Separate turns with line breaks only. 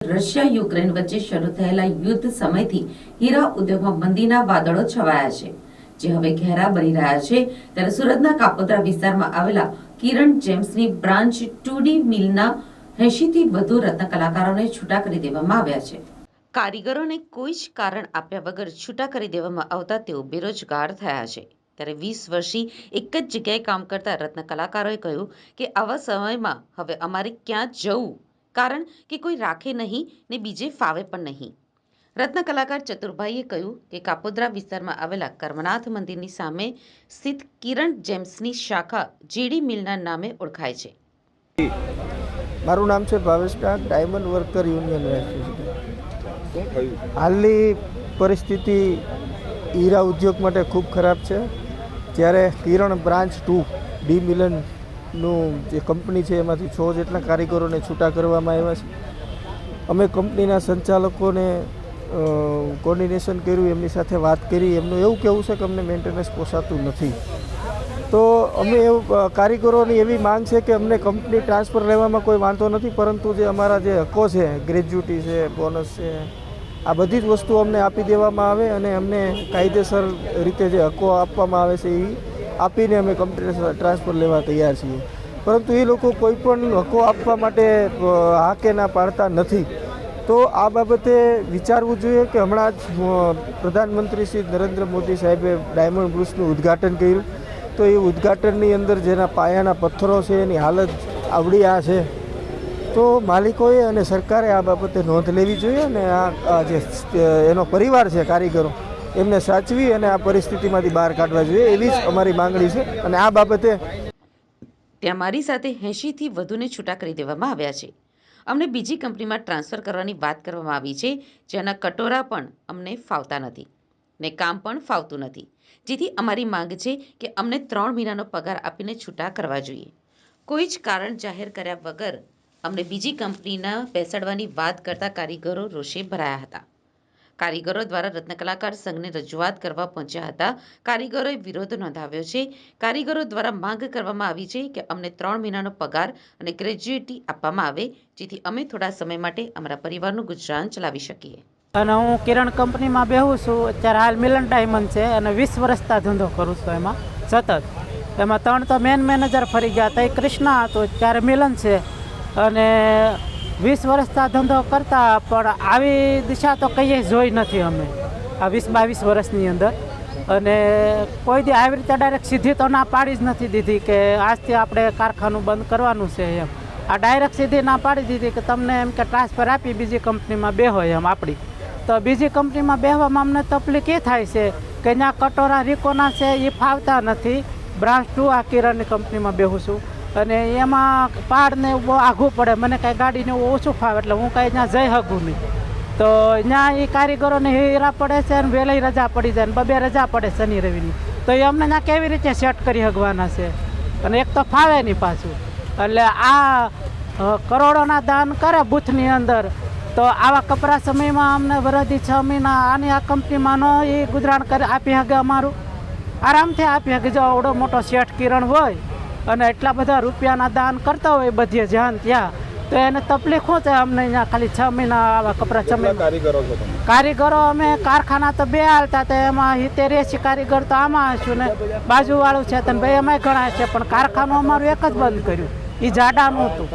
Russia Ukraine વચ્ચે શરૂ થયેલા યુદ્ધ સમયથી હીરા ઉદ્યોગમાં મંદીના વાદળો છવાયા છે, જે હવે ઘેરા બની રહ્યા છે. ત્યારે સુરતના કાપોદ્રા વિસ્તારમાં આવેલા કિરણ જેમ્સની બ્રાન્ચ 2D મિલના 80 થી વધુ રત્ન કલાકારોને છૂટા કરી દેવામાં આવ્યા છે. કારીગરોને કોઈ જ કારણ આપ્યા વગર છૂટા કરી દેવામાં આવતા તેઓ બેરોજગાર થયા છે. ત્યારે 20 વર્ષથી એક જ જગ્યાએ કામ કરતા રત્ન કલાકારોએ કહ્યું કે આવા સમયમાં હવે અમારે ક્યાં જવું, કારણ કે કોઈ રાખે નહીં ને બીજે ફાવે પણ નહીં. રત્ન કલાકાર ચતુરભાઈએ કહ્યું કે કાપોદ્રા વિસ્તારમાં આવેલા કર્મનાથ મંદિરની સામે સ્થિત કિરણ જેમ્સની શાખા જેડી મિલના નામે ઓળખાય છે.
મારું નામ છે ભાવેશ ડાક, ડાયમંડ વર્કર યુનિયન પ્રેસિડેન્ટ. હાલની પરિસ્થિતિ હીરા ઉદ્યોગ માટે ખૂબ ખરાબ છે. ત્યારે કિરણ બ્રાન્ચ 2D મિલનનું જે કંપની છે એમાંથી 6 જેટલા કારીગરોને છૂટા કરવામાં આવ્યા છે. અમે કંપનીના સંચાલકોને કોર્ડિનેશન કર્યું, એમની સાથે વાત કરી. એમનું એવું કહેવું છે કે અમને મેન્ટેનન્સ પોસાતું નથી. તો અમે એવું કારીગરોની એવી માંગ છે કે અમને કંપની ટ્રાન્સફર લેવામાં કોઈ વાંધો નથી, પરંતુ જે અમારા જે હકો છે, ગ્રેજ્યુટી છે, બોનસ છે, આ બધી જ વસ્તુઓ અમને આપી દેવામાં આવે અને અમને કાયદેસર રીતે જે હકો આપવામાં આવે છે એ આપીને અમે કંપની ટ્રાન્સફર લેવા તૈયાર છીએ. પરંતુ એ લોકો કોઈ પણ હકો આપવા માટે હા કે ના પાડતા નથી. તો આ બાબતે વિચારવું જોઈએ કે હમણાં જ પ્રધાનમંત્રી શ્રી નરેન્દ્ર મોદી સાહેબે ડાયમંડ બ્રુસનું ઉદ્ઘાટન કર્યું. તો એ ઉદ્ઘાટનની અંદર જેના પાયાના પથ્થરો છે એની હાલત આવડી આ છે. તો માલિકોએ અને સરકારે આ બાબતે નોંધ લેવી જોઈએ અને આ જે એનો પરિવાર છે કારીગરો, એમને સાચવી અને આ પરિસ્થિતિમાંથી બહાર કાઢવા જોઈએ, એવી જ અમારી માંગણી છે. અને આ બાબતે
ત્યાં મારી સાથે 80 થી વધુને છૂટા કરી દેવામાં આવ્યા છે. અમને બીજી કંપનીમાં ટ્રાન્સફર કરવાની વાત કરવામાં આવી છે, જેના કટોરા પણ અમને ફાવતા નથી ને કામ પણ ફાવતું નથી, જેથી અમારી માંગ છે કે અમને 3 મહિનાનો પગાર આપીને છૂટા કરવા જોઈએ. કોઈ જ કારણ જાહેર કર્યા વગર અમને બીજી કંપનીના બેસાડવાની વાત કરતા કારીગરો રોષે ભરાયા હતા. કારીગરો દ્વારા રત્ન કલાકાર સંઘને રજૂઆત કરવા પહોંચ્યા હતા. કારીગરોએ વિરોધ નોંધાવ્યો છે. કારીગરો દ્વારા માંગ કરવામાં આવી છે કે અમને 3 મહિનાનો પગાર અને ગ્રેજ્યુટી આપવામાં આવે, જેથી અમે થોડા સમય માટે અમારા પરિવારનું ગુજરાન ચલાવી શકીએ.
અને હું કિરણ કંપનીમાં બેહું છું. અત્યારે હાલ મિલન ડાયમંડ છે અને 20 વર્ષથી ધંધો કરું છું. એમાં સતત એમાં 3 તો મેનેજર ફરી ગયા હતા. એ કૃષ્ણા હતો, ત્યારે મિલન છે. અને 20 વર્ષથી ધંધો કરતા પણ આવી દિશા તો કંઈ જોઈ નથી અમે આ 20-22 વર્ષની અંદર. અને કોઈ દી આવી રીતે ડાયરેક્ટ સીધી તો ના પાડી જ નથી દીધી કે આજથી આપણે કારખાનું બંધ કરવાનું છે એમ. આ ડાયરેક્ટ સીધી ના પાડી દીધી કે તમને એમ કે ટ્રાન્સફર આપી બીજી કંપનીમાં બેહો એમ આપણી. તો બીજી કંપનીમાં બેહવામાં અમને તકલીફ એ થાય છે કે ત્યાં કટોરા રીકોના છે એ ફાવતા નથી. બ્રાન્ચ 2 આ કિરણની કંપનીમાં બેહું છું અને એમાં પહાડને બહુ આઘું પડે. મને કાંઈ ગાડીને ઓછું ફાવે એટલે હું કાંઈ ત્યાં જઈ શકું નહીં. તો ત્યાં એ કારીગરોને હીરા પડે છે અને વહેલી રજા પડી જાય ને 2 રજા પડે શનિ રવિની. તો એ અમને ત્યાં કેવી રીતે સેટ કરી શકવાના છે? અને એક તો ફાવે નહીં પાછું. એટલે આ કરોડોના દાન કરે બૂથની અંદર, તો આવા કપરા સમયમાં અમને વરદી 6 મહિના આની આ કંપનીમાં એ ગુજરાન કરી આપી શકે, અમારું આરામથી આપી શકે. જો આવડો મોટો શેઠ કિરણ હોય અને એટલા બધા રૂપિયાના દાન કરતા હોય બધે જ્યાં ત્યાં, તો એને તકલીફ શું છે? અમને અહીંયા ખાલી 6 મહિના આવા કપરા 6 મહિના કારીગરો અમે કારખાના તો 2 હાલતા હતા, એમાં 70-80 કારીગર તો આમાં હશું ને બાજુવાળું છે તો ભાઈ એમાંય ઘણા છે, પણ કારખાનું અમારું એક જ બંધ કર્યું. એ જાડાનું હતું.